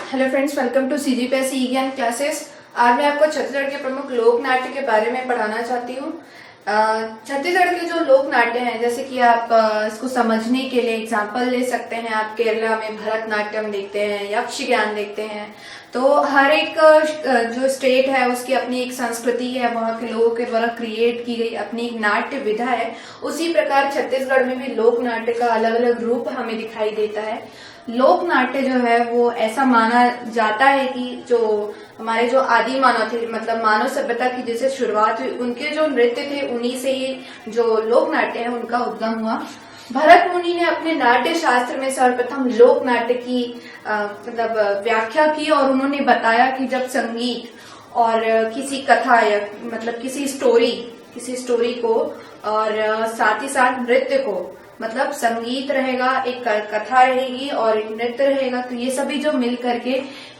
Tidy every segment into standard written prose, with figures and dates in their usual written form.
Hello friends, welcome to CGPS e Gyan classes. आज मैं आपको छत्तीसगढ़ के प्रमुख लोक नाट्य के बारे में पढ़ाना चाहती हूँ। छत्तीसगढ़ के जो लोक नाट्य हैं, जैसे कि आप इसको समझने के लिए एग्जांपल ले सकते हैं। आप केरला में भरतनाट्यम देखते हैं, यक्ष ज्ञान देखते हैं। तो हर एक जो स्टेट है उसकी अपनी एक संस्कृति है, वहाँ के लोगों के द्वारा क्रिएट की गई अपनी एक नाट्य विधा है। उसी प्रकार छत्तीसगढ़ में भी लोक नाट्य का अलग अलग रूप हमें दिखाई देता है। लोक नाट्य जो है वो ऐसा माना जाता है कि जो हमारे जो आदि मानव थे, मतलब मानव सभ्यता की जैसे शुरुआत हुई, उनके जो नृत्य थे उन्हीं से ही जो लोक नाट्य है उनका उद्गम हुआ। भरत मुनि ने अपने नाट्य शास्त्र में सर्वप्रथम लोक नाट्य की मतलब व्याख्या की और उन्होंने बताया कि जब संगीत और किसी कथा या मतलब किसी स्टोरी को और साथ ही साथ नृत्य को, मतलब संगीत रहेगा, एक कथा रहेगी और एक नृत्य रहेगा, तो ये सभी जो मिल करके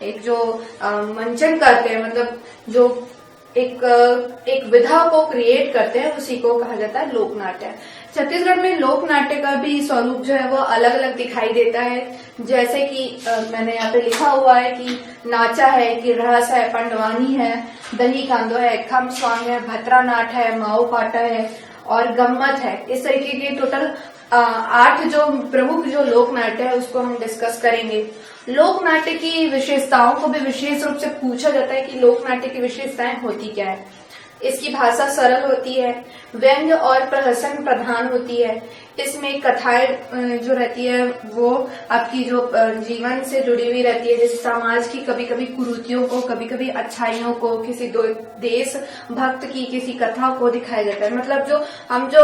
एक जो मंचन करते हैं, मतलब जो एक विधा को क्रिएट करते हैं, उसी को कहा जाता है लोक नाट्य। छत्तीसगढ़ में लोक नाट्य का भी स्वरूप जो है वो अलग अलग दिखाई देता है। जैसे कि मैंने यहाँ पे लिखा हुआ है कि नाचा है, कि रहस है, पंडवानी है, दही कांदो है, खम स्वांग है, भतरा नाट है, माओ पाटा है और गम्मत है। इस तरीके के टोटल 8 जो प्रमुख जो लोक नाट्य है उसको हम डिस्कस करेंगे। लोक नाट्य की विशेषताओं को भी विशेष रूप से पूछा जाता है कि लोक नाट्य की विशेषताएं होती क्या है। इसकी भाषा सरल होती है, व्यंग्य और प्रहसन प्रधान होती है। इसमें कथाएं जो रहती है वो आपकी जो जीवन से जुड़ी हुई रहती है, जैसे समाज की कभी कभी कुरीतियों को, कभी कभी अच्छाइयों को, किसी देश भक्त की किसी कथा को दिखाया जाता है। मतलब जो हम जो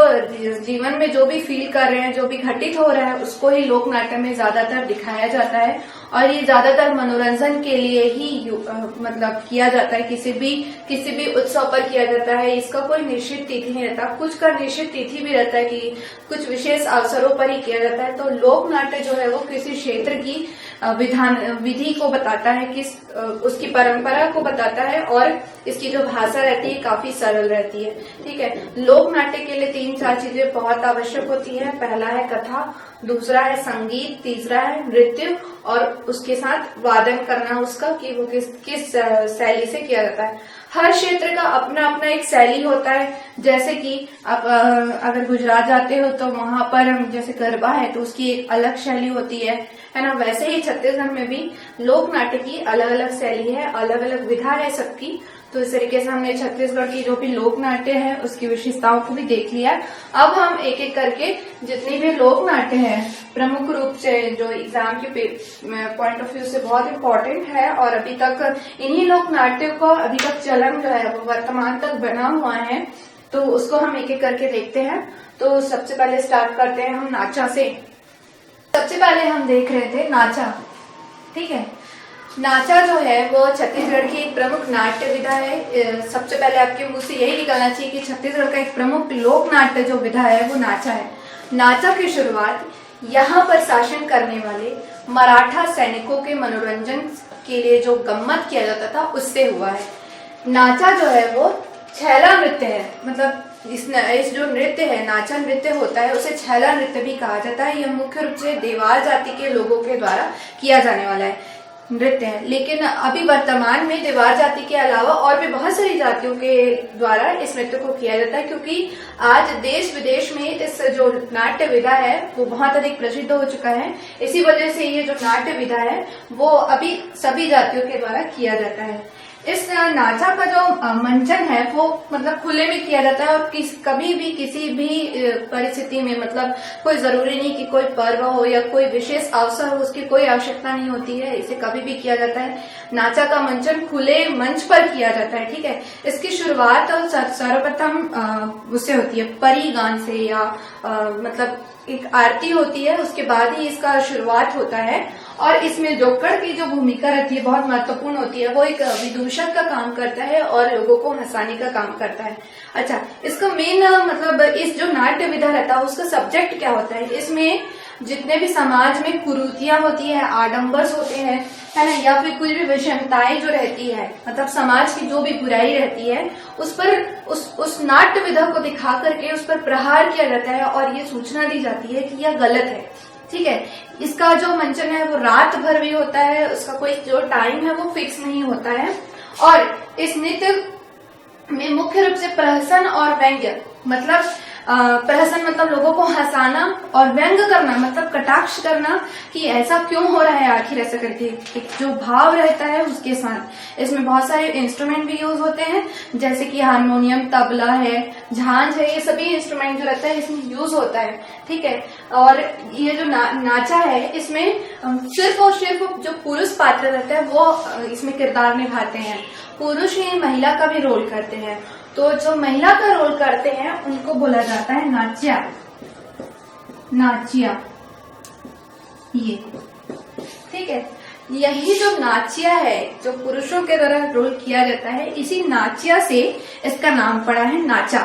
जीवन में जो भी फील कर रहे हैं, जो भी घटित हो रहा है, उसको ही लोक नाट्य में ज्यादातर दिखाया जाता है। और ये ज्यादातर मनोरंजन के लिए ही मतलब किया जाता है, किसी भी उत्सव पर किया जाता है। इसका कोई निश्चित तिथि नहीं रहता, कुछ का निश्चित तिथि भी रहता है कि कुछ विशेष अवसरों पर ही किया जाता है। तो लोक नाट्य जो है वो किसी क्षेत्र की विधि को बताता है, किस उसकी परंपरा को बताता है, और इसकी जो भाषा रहती है काफी सरल रहती है। ठीक है, लोक नाट्य के लिए 3-4 चीजें बहुत आवश्यक होती है। पहला है कथा, दूसरा है संगीत, तीसरा है नृत्य और उसके साथ वादन करना उसका, कि वो किस शैली से किया जाता है। हर क्षेत्र का अपना अपना एक शैली होता है। जैसे कि आप अगर गुजरात जाते हो तो वहां पर जैसे गरबा है तो उसकी एक अलग शैली होती है ना। वैसे ही छत्तीसगढ़ में भी लोक नाट्य की अलग अलग शैली है, अलग अलग विधा है सबकी। तो इस तरीके से हमने छत्तीसगढ़ की जो भी लोक नाट्य है उसकी विशेषताओं को भी देख लिया। अब हम एक एक करके जितनी भी लोक नाट्य है, प्रमुख रूप से जो एग्जाम के पॉइंट ऑफ व्यू से बहुत इम्पोर्टेंट है और अभी तक इन्हीं लोक नाट्य को अभी तक चलन जो है वो वर्तमान तक बना हुआ है, तो उसको हम एक एक करके देखते हैं। तो सबसे पहले स्टार्ट करते हैं हम नाचा से। सबसे पहले हम देख रहे थे नाचा। ठीक है, नाचा जो है वो छत्तीसगढ़ की एक प्रमुख नाट्य विधा है। सबसे पहले आपके मुंह से यही निकलना चाहिए कि छत्तीसगढ़ का एक प्रमुख लोक नाट्य जो विधा है वो नाचा है। नाचा की शुरुआत यहाँ पर शासन करने वाले मराठा सैनिकों के मनोरंजन के लिए जो गम्मत किया जाता था उससे हुआ है। नाचा जो है वो छैला नृत्य है, मतलब इस जो नृत्य है, नाचा नृत्य होता है, उसे छैला नृत्य भी कहा जाता है। यह मुख्य रूप से देवार जाति के लोगों के द्वारा किया जाने वाला है नृत्य है। लेकिन अभी वर्तमान में देवार जाति के अलावा और भी बहुत सारी जातियों के द्वारा इस नृत्य को किया जाता है, क्योंकि आज देश विदेश में इस जो नाट्य विधा है वो बहुत अधिक प्रसिद्ध हो चुका है। इसी वजह से ये जो नाट्य विधा है वो अभी सभी जातियों के द्वारा किया जाता है। इस नाचा का जो मंचन है वो मतलब खुले में किया जाता है और कभी भी किसी भी परिस्थिति में, मतलब कोई जरूरी नहीं कि कोई पर्व हो या कोई विशेष अवसर हो, उसकी कोई आवश्यकता नहीं होती है, इसे कभी भी किया जाता है। नाचा का मंचन खुले मंच पर किया जाता है। ठीक है, इसकी शुरुआत सर्वप्रथम उससे होती है परी गान से, या मतलब एक आरती होती है, उसके बाद ही इसका शुरुआत होता है। और इसमें जोकर की जो भूमिका रहती है बहुत महत्वपूर्ण होती है। वो एक विदूषक का काम करता है और लोगों को हंसाने का काम करता है। अच्छा, इसका मेन मतलब इस जो नाट्य विधा रहता है उसका सब्जेक्ट क्या होता है, इसमें जितने भी समाज में कुरीतियां होती है, आडंबर्स होते हैं, है ना, या फिर कुछ भी विषमताएं जो रहती है, मतलब समाज की जो भी बुराई रहती है उस पर उस नाट्य विधा को दिखा करके उस पर प्रहार किया जाता है और ये सूचना दी जाती है कि यह गलत है। ठीक है। इसका जो मंचन है वो रात भर भी होता है, उसका कोई जो टाइम है वो फिक्स नहीं होता है। और इस नृत्य में मुख्य रूप से प्रहसन और व्यंग्य, मतलब प्रहसन मतलब लोगों को हंसाना, और व्यंग करना मतलब कटाक्ष करना कि ऐसा क्यों हो रहा है आखिर ऐसा करके, एक जो भाव रहता है उसके साथ। इसमें बहुत सारे इंस्ट्रूमेंट भी यूज होते हैं, जैसे कि हारमोनियम, तबला है, झांझ है, ये सभी इंस्ट्रूमेंट जो रहता है इसमें यूज होता है। ठीक है। और ये जो नाचा है इसमें सिर्फ और सिर्फ जो पुरुष पात्र रहता है वो इसमें किरदार निभाते हैं, पुरुष ही महिला का भी रोल करते हैं। तो जो महिला का रोल करते हैं उनको बोला जाता है नाच्या, नाचिया, ये। ठीक है। यही जो नाचिया है जो पुरुषों के द्वारा रोल किया जाता है, इसी नाचिया से इसका नाम पड़ा है नाचा।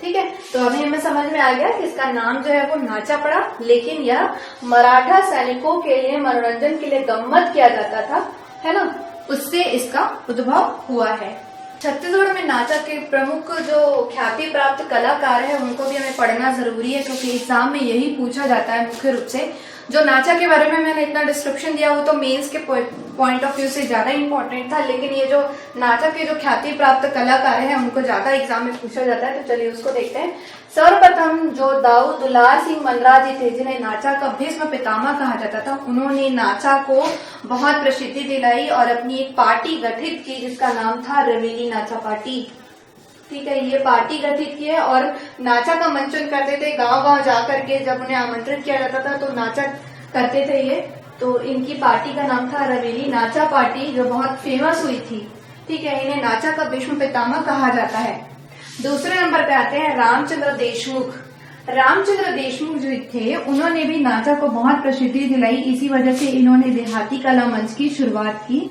ठीक है। तो अभी हमें समझ में आ गया कि इसका नाम जो है वो नाचा पड़ा, लेकिन यह मराठा सैनिकों के लिए मनोरंजन के लिए गम्मत किया जाता था, है ना, उससे इसका उद्भव हुआ है। छत्तीसगढ़ में नाचा के प्रमुख जो ख्याति प्राप्त कलाकार है उनको भी हमें पढ़ना जरूरी है, क्योंकि एग्जाम में यही पूछा जाता है मुख्य रूप से। जो नाचा के बारे में मैंने इतना डिस्क्रिप्शन दिया वो तो मेंस के पॉइंट ऑफ व्यू से ज्यादा इंपॉर्टेंट था, लेकिन ये जो नाचा के जो ख्याति प्राप्त कलाकार हैं उनको ज्यादा एग्जाम में पूछा जाता है। तो चलिए उसको देखते हैं। सर्वप्रथम जो दाऊ दुलार सिंह मनरा जी थे, जिन्हें नाचा का भीष्म पितामह कहा जाता था, उन्होंने नाचा को बहुत प्रसिद्धि दिलाई और अपनी एक पार्टी गठित की जिसका नाम था रवेली नाचा पार्टी। ठीक है। ये पार्टी गठित की है और नाचा का मंचन करते थे गांव गांव जाकर के। जब उन्हें आमंत्रित किया जाता था तो नाचा करते थे ये। तो इनकी पार्टी का नाम था रवेली नाचा पार्टी, जो बहुत फेमस हुई थी। ठीक है। इन्हें नाचा का भीष्म पितामह कहा जाता है। दूसरे नंबर पे आते हैं रामचंद्र देशमुख। रामचंद्र देशमुख जो थे उन्होंने भी नाचा को बहुत प्रसिद्धि दिलाई, इसी वजह से इन्होंने देहाती कला मंच की शुरुआत की।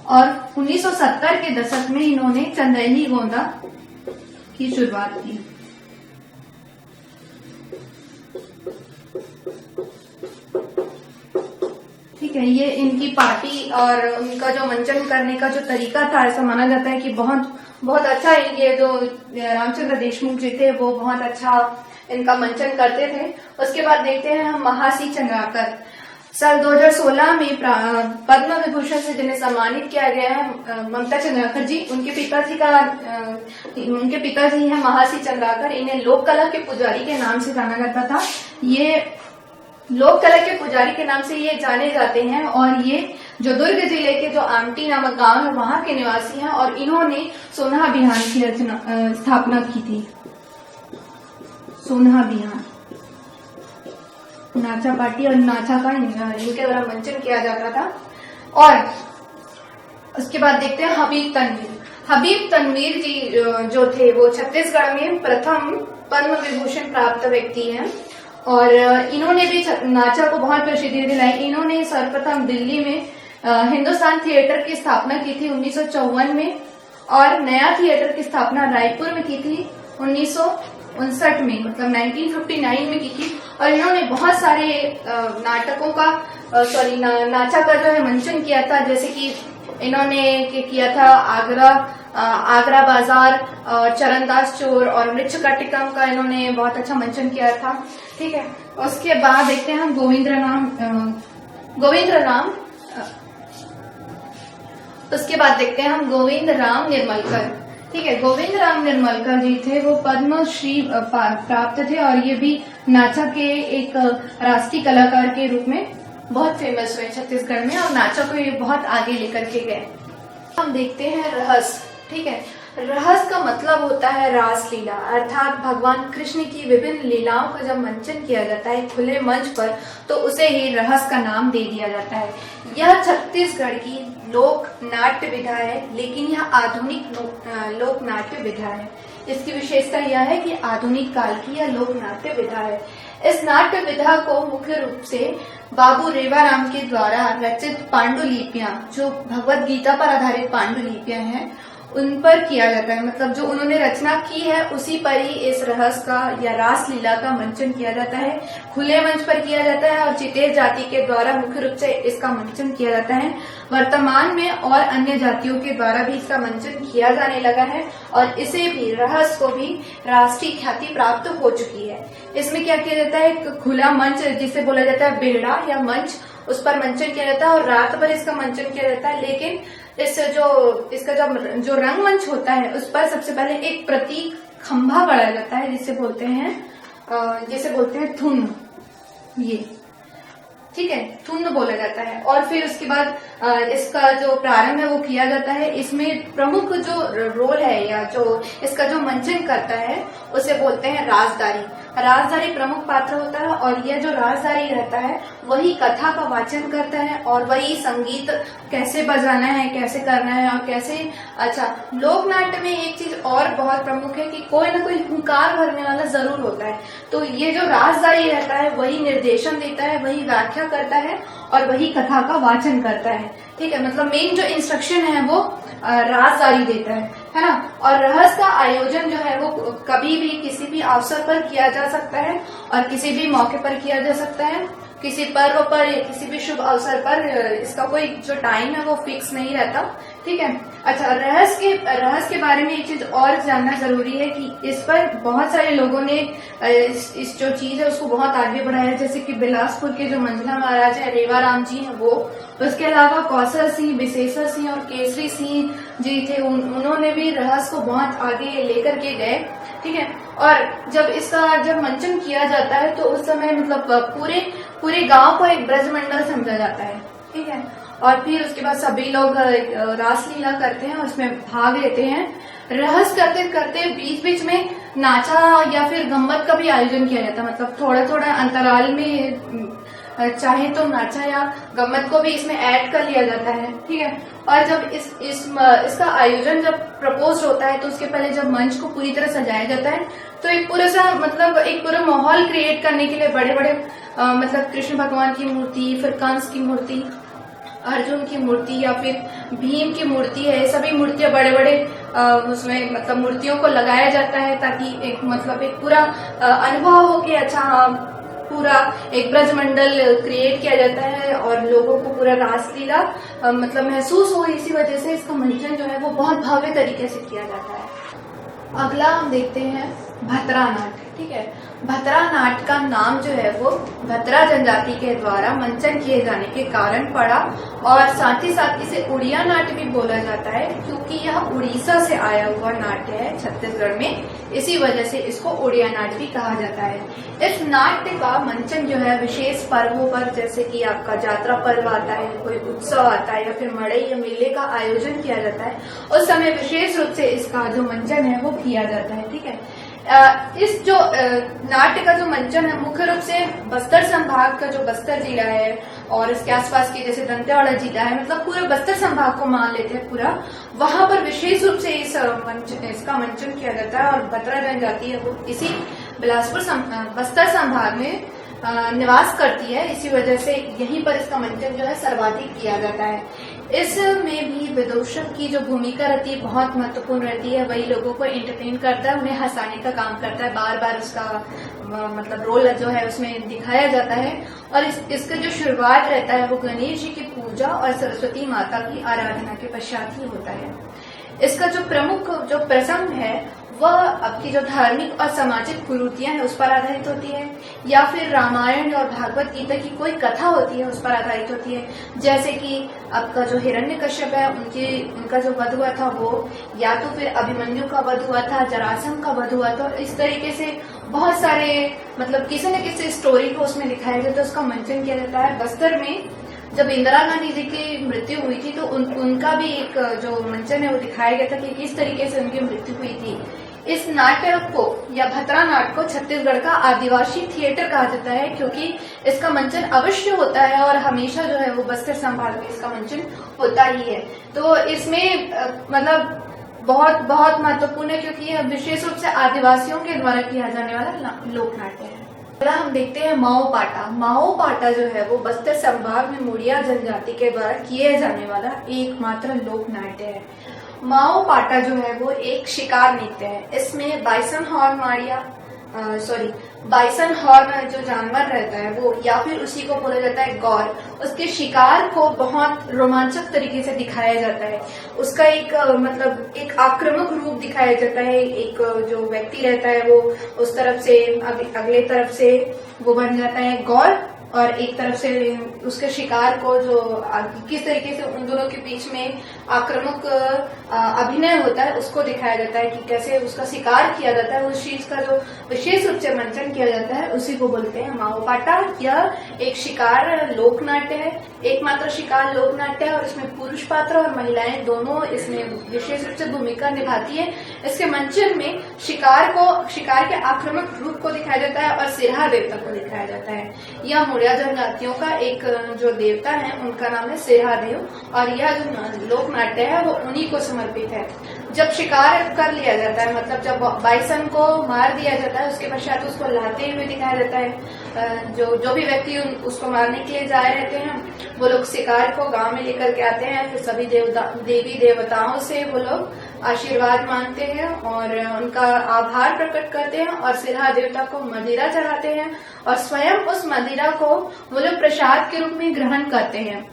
और 1970 के दशक में इन्होंने चंदेली गोंदा की शुरुआत की। ठीक है। ये इनकी पार्टी और उनका जो मंचन करने का जो तरीका था, ऐसा माना जाता है कि बहुत अच्छा ये जो रामचंद्र देशमुख जी थे वो बहुत अच्छा इनका मंचन करते थे। उसके बाद देखते हैं हम महासी चंद्राकर। साल 2016 में पद्म विभूषण से जिन्हें सम्मानित किया गया है ममता चंद्राकर जी, उनके पिताजी हैं महासी चंद्राकर। इन्हें लोक कला के पुजारी के नाम से जाना जाता था। ये लोक कला के पुजारी के नाम से ये जाने जाते हैं और ये जो दुर्ग जिले के जो आमटी नामक गांव है वहां के निवासी हैं और इन्होंने सोनहा बिहान की स्थापना की थी। सोनहा बिहान नाचा पार्टी और नाचा का इनके द्वारा मंचन किया जाता था। और उसके बाद देखते हैं हबीब तनवीर। हबीब तनवीर जी जो थे वो छत्तीसगढ़ में प्रथम पद्म विभूषण प्राप्त व्यक्ति हैं और इन्होंने भी नाचा को बहुत प्रसिद्धि दिलाई। इन्होंने सर्वप्रथम दिल्ली में हिंदुस्तान थिएटर की स्थापना की थी 1954 में और नया थिएटर की स्थापना रायपुर में की थी 1959 में, मतलब 1959 में की थी। और इन्होंने बहुत सारे नाटकों का नाचा का जो है मंचन किया था, जैसे कि इन्होंने किया था आगरा बाजार, चरणदास चोर और मृच्छकटिकम का इन्होंने बहुत अच्छा मंचन किया था। ठीक है। उसके बाद देखते हैं हम उसके बाद देखते हैं हम गोविंद राम निर्मलकर। ठीक है। गोविंद राम निर्मलकर जी थे वो पद्मश्री प्राप्त थे और ये भी नाचा के एक राष्ट्रीय कलाकार के रूप में बहुत फेमस हुए छत्तीसगढ़ में और नाचा को ये बहुत आगे लेकर के गए। हम देखते हैं रहस। ठीक है। रहस का मतलब होता है रासलीला, अर्थात भगवान कृष्ण की विभिन्न लीलाओं का जब मंचन किया जाता है खुले मंच पर तो उसे ही रहस का नाम दे दिया जाता है। यह छत्तीसगढ़ की लोक नाट्य विधा है, लेकिन यह आधुनिक लोक नाट्य विधा है। इसकी विशेषता यह है कि आधुनिक काल की यह लोक नाट्य विधा है। इस नाट्य विधा को मुख्य रूप से बाबू रेवाराम के द्वारा रचित पांडुलिपियां, जो भगवत गीता पर आधारित पांडुलिपियां हैं, उन पर किया जाता है, मतलब जो उन्होंने रचना की है उसी पर ही इस रहस्य का या रास लीला का मंचन किया जाता है। खुले मंच पर किया जाता है और चितेर जाति के द्वारा मुख्य रूप से इसका मंचन किया जाता है। वर्तमान में और अन्य जातियों के द्वारा भी इसका मंचन किया जाने लगा है और इसे भी रहस्य को भी राष्ट्रीय ख्याति प्राप्त हो चुकी है। इसमें क्या किया जाता है, एक खुला मंच जिसे बोला जाता है बेड़ा या मंच, उस पर मंचन किया जाता है और रात भर इसका मंचन किया जाता है। लेकिन इसका जो रंगमंच होता है उस पर सबसे पहले एक प्रतीक खंभा गढ़ा जाता है जिसे बोलते हैं थुन, ये ठीक है, थुन बोला जाता है। और फिर उसके बाद इसका जो प्रारंभ है वो किया जाता है। इसमें प्रमुख जो रोल है या जो इसका जो मंचन करता है उसे बोलते हैं राजदारी। राजदारी प्रमुख पात्र होता है और यह जो राजदारी रहता है वही कथा का वाचन करता है और वही संगीत कैसे बजाना है, कैसे करना है और कैसे। अच्छा, लोक नाट्य में एक चीज और बहुत प्रमुख है कि कोई ना कोई हुंकार भरने वाला जरूर होता है। तो ये जो राजदारी रहता है वही निर्देशन देता है, वही व्याख्या करता है और वही कथा का वाचन करता है। ठीक है, मतलब मेन जो इंस्ट्रक्शन है वो राजदारी देता है ना। और रहस्य का आयोजन जो है वो कभी भी किसी भी अवसर पर किया जा सकता है और किसी भी मौके पर किया जा सकता है, किसी पर्व पर या किसी भी शुभ अवसर पर। इसका कोई जो टाइम है वो फिक्स नहीं रहता। ठीक है। अच्छा, रहस्य के बारे में एक चीज और जानना जरूरी है कि इस पर बहुत सारे लोगों ने इस जो चीज है उसको बहुत आगे बढ़ाया है, जैसे कि बिलासपुर के जो मंझला महाराज है रेवाराम जी हैं वो, उसके अलावा कौशल सिंह, विशेषर सिंह और केसरी सिंह जी थे, उन्होंने भी रहस्य को बहुत आगे लेकर के गए। ठीक है। और जब मंचन किया जाता है तो उस समय मतलब पूरे गांव को एक ब्रजमंडल समझा जाता है। ठीक है। और फिर उसके बाद सभी लोग रासलीला करते हैं, उसमें भाग लेते हैं। रहस्य करते करते बीच बीच में नाचा या फिर गम्मत का भी आयोजन किया जाता है, मतलब थोड़ा थोड़ा अंतराल में चाहे तो नाचा या गम्मत को भी इसमें ऐड कर लिया जाता है। ठीक है। और जब इसका आयोजन जब प्रपोज होता है तो उसके पहले जब मंच को पूरी तरह सजाया जाता है तो एक पूरा माहौल क्रिएट करने के लिए बड़े बड़े मतलब कृष्ण भगवान की मूर्ति, फिर कंस की मूर्ति, अर्जुन की मूर्ति या फिर भीम की मूर्ति है, सभी मूर्तियां बड़े बड़े उसमें मतलब मूर्तियों को लगाया जाता है ताकि एक पूरा अनुभव हो कि अच्छा पूरा एक ब्रजमंडल क्रिएट किया जाता है और लोगों को पूरा रासलीला मतलब महसूस हो। इसी वजह से इसका मंचन जो है वो बहुत भव्य तरीके से किया जाता है। अगला हम देखते हैं भतरा नाट्य। ठीक है। भतरा नाट्य का नाम जो है वो भतरा जनजाति के द्वारा मंचन किए जाने के कारण पड़ा और साथ ही साथ इसे उड़िया नाट्य भी बोला जाता है क्योंकि यह उड़ीसा से आया हुआ नाट्य है छत्तीसगढ़ में, इसी वजह से इसको उड़िया नाट्य भी कहा जाता है। इस नाट्य का मंचन जो है विशेष पर्वों पर, जैसे कि आपका यात्रा पर्व आता है, कोई उत्सव आता है या फिर मड़ई या मेले का आयोजन किया जाता है, उस समय विशेष रूप से इसका जो मंचन है वो किया जाता है। ठीक है। इस जो नाट्य का जो मंचन है मुख्य रूप से बस्तर संभाग का जो बस्तर जिला है और इसके आसपास के जैसे दंतेवाड़ा जिला है, मतलब पूरे बस्तर संभाग को मान लेते हैं पूरा, वहां पर विशेष रूप से इसका मंचन किया जाता है। और भतरा जनजाति है वो इसी बिलासपुर बस्तर संभाग में निवास करती है, इसी वजह से यहीं पर इसका मंचन जो है सर्वाधिक किया जाता है। इसमें भी विदूषक की जो भूमिका रहती है बहुत महत्वपूर्ण रहती है, वही लोगों को एंटरटेन करता है, उन्हें हंसाने का काम करता है, बार बार उसका मतलब रोल जो है उसमें दिखाया जाता है। और इसका जो शुरुआत रहता है वो गणेश जी की पूजा और सरस्वती माता की आराधना के पश्चात ही होता है। इसका जो प्रमुख जो प्रसंग है वह आपकी जो धार्मिक और सामाजिक कुरीतियां हैं उस पर आधारित होती है या फिर रामायण और भागवत गीता की कोई कथा होती है उस पर आधारित होती है। जैसे कि आपका जो हिरण्यकश्यप है उनका जो वध हुआ था वो, या तो फिर अभिमन्यु का वध हुआ था, जरासंध का वध हुआ था। इस तरीके से बहुत सारे मतलब किसी न किसी स्टोरी को उसमें दिखाया जाता है, उसका मंचन किया जाता है। बस्तर में जब इंदिरा गांधी जी की मृत्यु हुई थी तो उनका भी एक जो मंचन है वो दिखाया गया था कि किस तरीके से उनकी मृत्यु हुई थी। इस नाट्य को या भतरा नाट्य को छत्तीसगढ़ का आदिवासी थिएटर कहा जाता है क्योंकि इसका मंचन अवश्य होता है और हमेशा जो है वो बस्तर संभाग में इसका मंचन होता ही है। तो इसमें मतलब बहुत बहुत महत्वपूर्ण है क्योंकि यह विशेष रूप से आदिवासियों के द्वारा किया जाने वाला लोक नाट्य है। अगला हम देखते हैं माओ पाटा। माओ पाटा जो है वो बस्तर संभाग में मुड़िया जनजाति के द्वारा किए जाने वाला एकमात्र लोक नाट्य है माओ पाटा जो है वो एक शिकार नृत्य है। इसमें बाइसन हॉर्न जो जानवर रहता है वो, या फिर उसी को बोला जाता है गौर, उसके शिकार को बहुत रोमांचक तरीके से दिखाया जाता है। उसका एक मतलब एक आक्रामक रूप दिखाया जाता है। एक जो व्यक्ति रहता है वो उस तरफ से अगले तरफ से वो बन जाता है गौर, और एक तरफ से उसके शिकार को जो किस तरीके से उन दोनों के बीच में आक्रामक अभिनय होता है उसको दिखाया जाता है कि कैसे उसका शिकार किया जाता है। उस चीज का जो विशेष रूप से मंचन किया जाता है उसी को बोलते हैं माओ पाटा। यह एक शिकार लोक नाट्य है, एकमात्र शिकार लोक नाट्य है, और इसमें पुरुष पात्र और महिलाएं दोनों इसमें विशेष रूप से भूमिका निभाती है। इसके मंचन में शिकार के आक्रामक रूप को दिखाया जाता है और सिरहा देवता को दिखाया जाता है। यह मुड़िया जनजातियों का एक जो देवता है उनका नाम है सिरहा देव, और यह जो लोक नाट्य है वो उन्हीं को समर्पित है। जब शिकार कर लिया जाता है, मतलब जब बाइसन को मार दिया जाता है, उसके पश्चात उसको लाते हुए दिखाया जाता है। जो भी व्यक्ति उसको मारने के लिए जा रहते हैं वो लोग शिकार को गांव में लेकर के आते हैं। फिर सभी देवी देवताओं से वो लोग आशीर्वाद मांगते हैं और उनका आभार प्रकट करते हैं, और सिरहा देवता को मदिरा चढ़ाते हैं, और स्वयं उस मदिरा को वो लोग प्रसाद के रूप में ग्रहण करते हैं।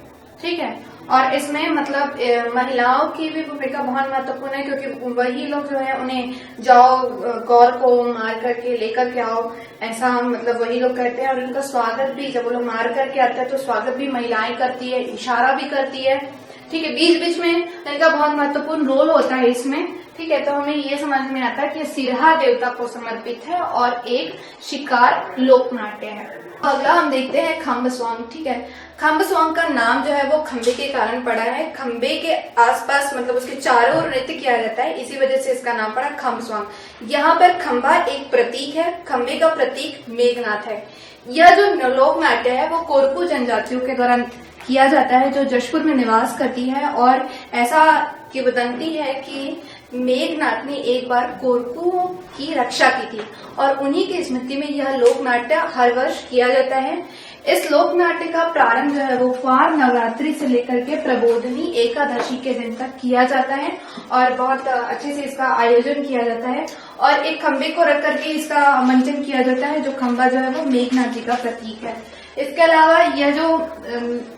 ठीक है। और इसमें मतलब महिलाओं की भी भूमिका बहुत महत्वपूर्ण है, क्योंकि वही लोग जो है उन्हें जाओ गौर को मार करके लेकर के आओ, ऐसा मतलब वही लोग कहते हैं। और उनका स्वागत भी जब वो लोग मार करके आते हैं तो स्वागत भी महिलाएं करती है, इशारा भी करती है। ठीक है। बीच बीच में इनका बहुत महत्वपूर्ण रोल होता है इसमें। ठीक है। तो हमें ये समझ में आता है कि सिरहा देवता को समर्पित है और एक शिकार लोक नाट्य है। अगला हम देखते हैं खम्ब स्वांग। ठीक है। खम्ब स्वांग का नाम जो है वो खम्बे के कारण पड़ा है। खम्बे के आसपास मतलब उसके चारों ओर नृत्य किया जाता है, इसी वजह से इसका नाम पड़ा खम्ब स्वांग। यहाँ पर खम्बा एक प्रतीक है। खम्बे का प्रतीक मेघनाथ है। यह जो लोक नाट्य है वो कोरकू जनजातियों के द्वारा किया जाता है, जो जशपुर में निवास करती है। और ऐसा किंवदंती है कि मेघनाथ ने एक बार कोरकू की रक्षा की थी, और उन्हीं की स्मृति में यह लोक नाट्य हर वर्ष किया जाता है। इस लोक नाट्य का प्रारंभ जो है वो फार नवरात्रि से लेकर के प्रबोधनी एकादशी के दिन तक किया जाता है, और बहुत अच्छे से इसका आयोजन किया जाता है। और एक खम्बे को रख करके इसका मंचन किया जाता है, जो खम्बा जो है वो मेघनाथ जी का प्रतीक है। इसके अलावा यह जो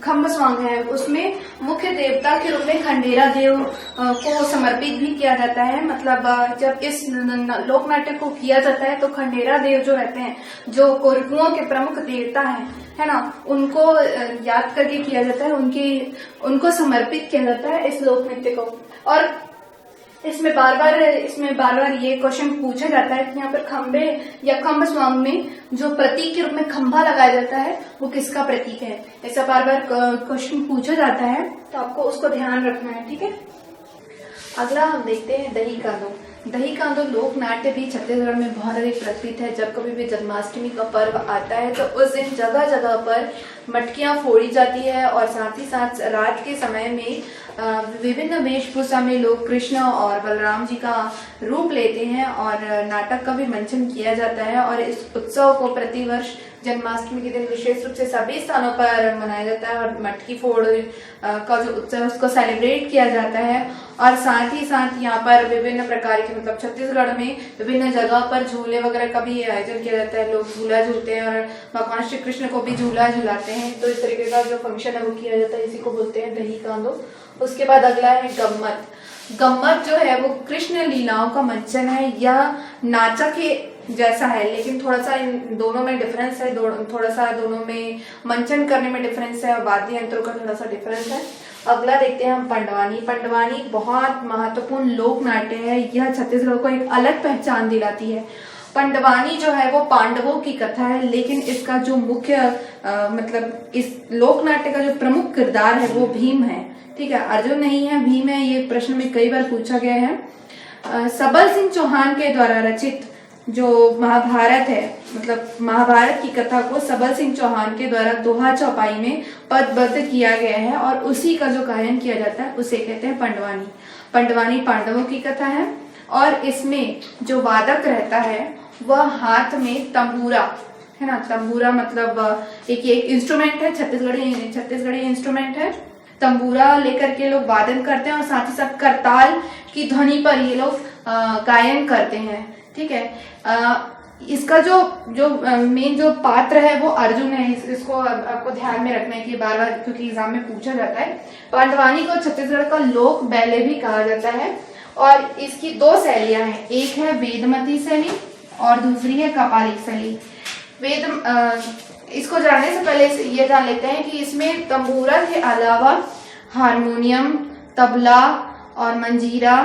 खम्ब स्वांग है उसमें मुख्य देवता के रूप में खंडेरा देव को समर्पित भी किया जाता है। मतलब जब इस लोक नाट्य को किया जाता है तो खंडेरा देव जो रहते हैं, जो कोरकुओं के प्रमुख देवता है ना, उनको याद करके किया जाता है, उनको समर्पित किया जाता है इस लोक नृत्य को। और इसमें बार बार ये क्वेश्चन पूछा जाता है कि यहाँ पर खम्बे या खम्ब स्वांग में जो प्रतीक के रूप में खम्भा लगाया जाता है वो किसका प्रतीक है। ऐसा बार बार क्वेश्चन पूछा जाता है, तो आपको उसको ध्यान रखना है। ठीक है। अगला हम देखते हैं दही कांदो। दही कांदो लोक नाट्य भी छत्तीसगढ़ में बहुत अधिक प्रचलित है। जब कभी भी जन्माष्टमी का पर्व आता है तो उस दिन जगह जगह पर मटकियां फोड़ी जाती है, और साथ ही साथ रात के समय में विभिन्न वेशभूषा में लोग कृष्ण और बलराम जी का रूप लेते हैं, और नाटक का भी मंचन किया जाता है। और इस उत्सव को प्रतिवर्ष जन्माष्टमी के दिन विशेष रूप से सभी स्थानों पर मनाया जाता है, और मटकी फोड़ का जो उत्सव उसको सेलिब्रेट किया जाता है। और साथ ही साथ यहाँ पर विभिन्न प्रकार के मतलब छत्तीसगढ़ में विभिन्न जगह पर झूले वगैरह का भी आयोजन किया जाता है। लोग झूला झूलते हैं और भगवान श्री कृष्ण को भी झूला झुलाते हैं। तो इस तरीके का जो फंक्शन है वो किया जाता है, इसी को बोलते हैं दही कांदो। उसके बाद अगला है गम्मत। गम्मत जो है वो कृष्ण लीलाओं का मंचन है। यह नाचा के जैसा है, लेकिन थोड़ा सा इन दोनों में डिफरेंस है। थोड़ा सा दोनों में मंचन करने में डिफरेंस है, और वाद्य यंत्रों का थोड़ा सा डिफरेंस है। अगला देखते हैं हम पंडवानी। पंडवानी बहुत महत्वपूर्ण लोक नाट्य है। यह छत्तीसगढ़ को एक अलग पहचान दिलाती है। पंडवानी जो है वो पांडवों की कथा है, लेकिन इसका जो मुख्य मतलब इस लोक नाट्य का जो प्रमुख किरदार है वो भीम है। ठीक है। अर्जुन नहीं है, भीम है। ये प्रश्न में कई बार पूछा गया है। सबल सिंह चौहान के द्वारा रचित जो महाभारत है, मतलब महाभारत की कथा को सबल सिंह चौहान के द्वारा दोहा चौपाई में पदबद्ध किया गया है, और उसी का जो गायन किया जाता है उसे कहते हैं पंडवानी। पंडवानी पांडवों की कथा है, और इसमें जो वादक रहता है वह हाथ में तंबूरा है ना। तंबूरा मतलब एक इंस्ट्रूमेंट है, छत्तीसगढ़ी इंस्ट्रूमेंट है। तंबूरा लेकर के लोग वादन करते हैं और साथ ही साथ करताल की ध्वनि पर ये लोग गायन करते हैं। ठीक है, इसका जो मेन जो पात्र है वो अर्जुन है। इसको आपको ध्यान में रखना है कि बार बार, क्योंकि एग्जाम में पूछा जाता है। पांडवानी को छत्तीसगढ़ का लोक बैले भी कहा जाता है और इसकी दो शैलियां हैं, एक है वेदमती शैली और दूसरी है कपालिक शैली। इसको जानने से पहले ये जान लेते हैं कि इसमें तंबूरा के अलावा हारमोनियम, तबला और मंजीरा,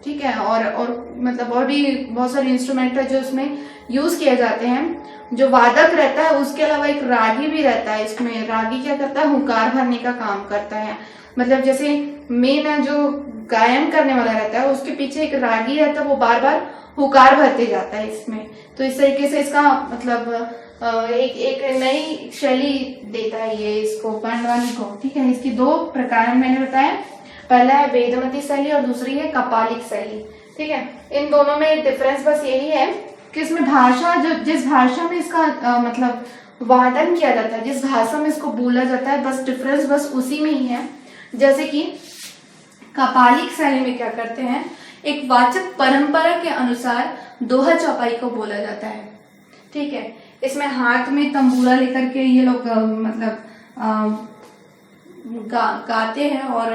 ठीक है, और मतलब और भी बहुत सारे इंस्ट्रूमेंट है जो इसमें यूज किए जाते हैं। जो वादक रहता है उसके अलावा एक रागी भी रहता है। इसमें रागी क्या करता है, हुंकार भरने का काम करता है। मतलब जैसे मेन जो गायन करने वाला रहता है उसके पीछे एक रागी रहता है, वो बार बार हुंकार भरते जाता है इसमें। तो इस तरीके से इसका मतलब एक नई शैली देता है ये इसको, पांडवानी को। ठीक है, इसकी दो प्रकार मैंने बताया, पहला है वेदमती शैली और दूसरी है कपालिक शैली। ठीक है, इन दोनों में डिफरेंस बस यही है कि इसमें भाषा, जो जिस भाषा में इसका मतलब वादन किया जाता है, जिस भाषा में इसको बोला जाता है, बस डिफरेंस बस उसी में ही है। जैसे कि कपालिक शैली में क्या करते हैं, एक वाचक परंपरा के अनुसार दोहा चौपाई को बोला जाता है। ठीक है, इसमें हाथ में तंबूरा लेकर के ये लोग मतलब गाते हैं और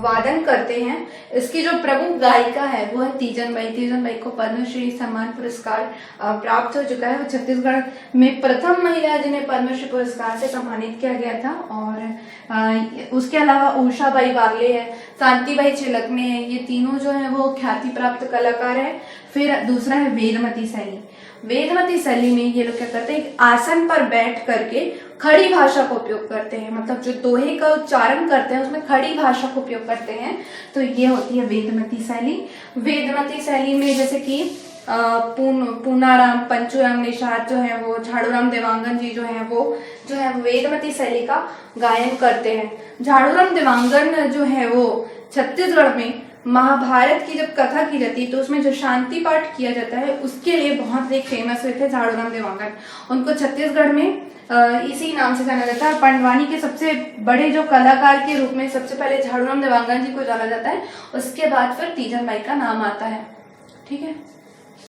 वादन करते हैं। इसकी जो प्रमुख गायिका है वो है तीजन बाई। तीजन बाई को पद्मश्री सम्मान पुरस्कार प्राप्त हो चुका है। वो छत्तीसगढ़ में प्रथम महिला जिन्हें पद्मश्री पुरस्कार से सम्मानित किया गया था। और उसके अलावा उषा बाई बागले है, शांति बाई चिलकने है, ये तीनों जो है वो ख्याति प्राप्त कलाकार है। फिर दूसरा है वेदमती शैली। वेदमती शैली में ये लोग क्या करते हैं, आसन पर बैठ करके खड़ी भाषा का उपयोग करते हैं। मतलब जो दोहे का उच्चारण करते हैं उसमें खड़ी भाषा का उपयोग करते हैं, तो ये होती है वेदमती शैली। वेदमती शैली में जैसे कि पूनाराम, पंचूराम निषाद जो है वो, झाड़ूराम देवांगन जी जो है वो वेदमती शैली का गायन करते हैं। झाड़ूराम देवांगन जो है वो छत्तीसगढ़ में महाभारत की जब कथा की जाती है तो उसमें जो शांति पाठ किया जाता है उसके लिए बहुत ही फेमस हुए थे झाड़ूराम देवांगन। उनको छत्तीसगढ़ में इसी नाम से जाना जाता है। पांडवानी के सबसे बड़े जो कलाकार के रूप में सबसे पहले झाड़ूराम देवांगन जी को जाना जाता है, उसके बाद फिर तीजन बाई का नाम आता है। ठीक है।